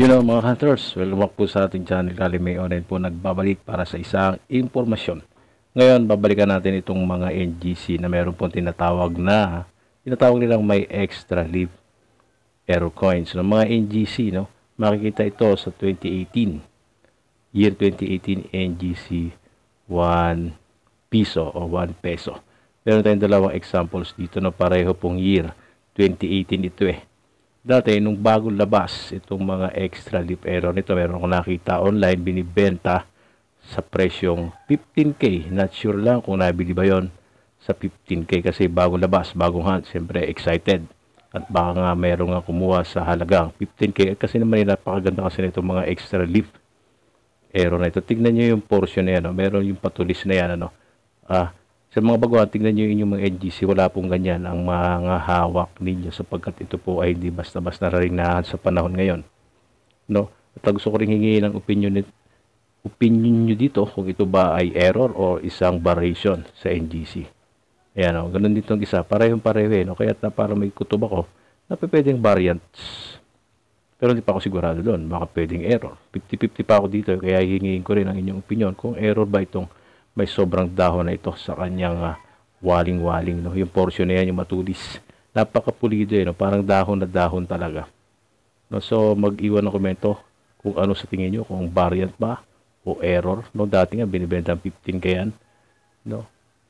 Mga hunters, welcome back po sa ating channel. Kalimay Online po nagbabalik para sa isang impormasyon. Ngayon, babalikan natin itong mga NGC na meron pong tinatawag nilang may extra leaf error coins. Mga NGC, makikita ito sa 2018. Year 2018 NGC 1 piso o 1 peso. Meron tayong dalawang examples dito na pareho pong year 2018 ito Dati, nung bagong labas, itong mga extra leaf error nito, meron akong nakita online, binibenta sa presyong 15K. Not sure lang kung nabili ba yon sa 15K kasi bagong labas, bagong hunt. Siyempre, excited. At baka nga meron nga kumuha sa halagang 15K. Kasi naman napakaganda kasi nitong mga extra leaf error na ito. Tignan nyo yung portion na yan. Meron yung patulis na yan. Sa mga baguhan, tingnan nyo yung mga NGC, wala pong ganyan ang mga hawak ninyo sapagkat ito po ay hindi basta-basta naringnahan sa panahon ngayon. At gusto ko rin hingi ng opinion nyo dito kung ito ba ay error o isang variation sa NGC. Ayan, ganun dito ang isa. Parehong-pareho. Kaya para may kutob ako na pwedeng variants. Pero hindi pa ako sigurado doon. Baka pwedeng error. 50-50 pa ako dito. Kaya hingin ko rin ang inyong opinion kung error ba itong may sobrang dahon na ito sa kanyang waling-waling. Yung portion na yan, yung matulis. Napakapulido parang dahon na dahon talaga. So, mag-iwan ng komento kung ano sa tingin nyo, kung variant ba o error. Dati nga, binibenta 15 yan.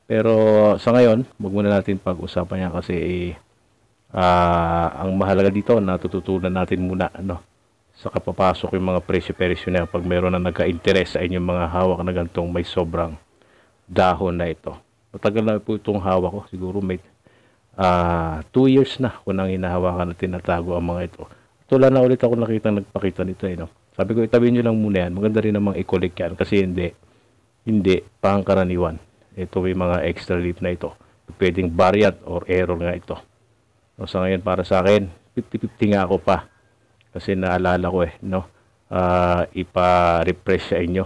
Pero sa ngayon, wag muna natin pag-usapan yan kasi ang mahalaga dito, natututunan natin muna sa kapapasok yung mga presyo-presyo na pag meron na nagka-interest sa inyong mga hawak na gantong may sobrang dahon na ito. Matagal na po itong hawak ko. Siguro may 2 years na kung nang hinahawakan at tinatago ang mga ito. Tula na ulit ako nakita nagpakita nito. Sabi ko, itabi nyo lang muna yan. Maganda rin namang i-collect yan kasi hindi pangkaraniwan. Ito may mga extra leaf na ito. Pwedeng variant or error nga ito. Sa ngayon para sa akin, 50-50 nga ako pa. Kasi naalala ko ipa-refresh sa inyo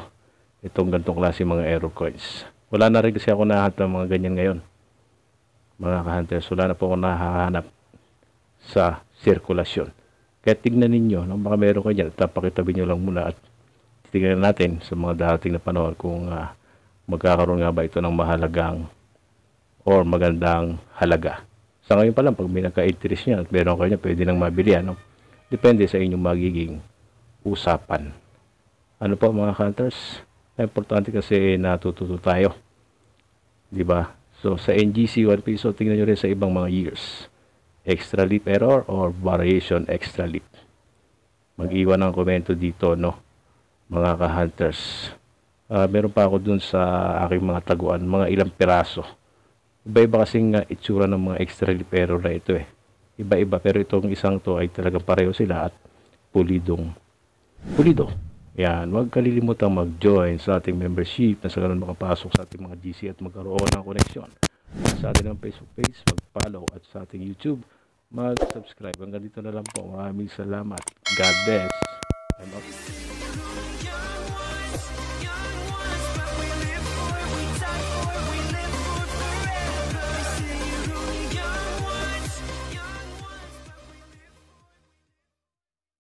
itong gantong klase mga error coins. Wala na rin kasi ako nahanap ng mga ganyan ngayon. Mga ka-hunters, wala na po ako nahahanap sa sirkulasyon. Kaya tignan ninyo, baka meron kayo dyan, tapakitabi nyo lang muna at tignan natin sa mga darating na panahon kung magkakaroon nga ba ito ng mahalagang or magandang halaga. Sa ngayon pa lang, pag may nagka-interest nyo at meron kayo, pwede nang mabili. Depende sa inyong magiging usapan. Ano po mga hunters? Importante kasi natututo tayo. Diba? So sa NGC 1 piso, tingnan nyo rin sa ibang mga years. Extra leaf error or variation extra leaf. Mag-iwan ng komento dito, mga ka-hunters. Meron pa ako dun sa aking mga taguan, mga ilang piraso. Iba-iba kasing itsura ng mga extra leaf error na ito Iba-iba, pero itong isang to ay talagang pareho sila at pulido. Yan, huwag kalilimutang mag-join sa ating membership na sa ganun makapasok sa ating mga GC at magkaroon ng koneksyon. Sa ating Facebook page, mag-follow at sa ating YouTube, mag-subscribe. Hanggang dito na lang po. Maraming salamat. God bless. I'm out.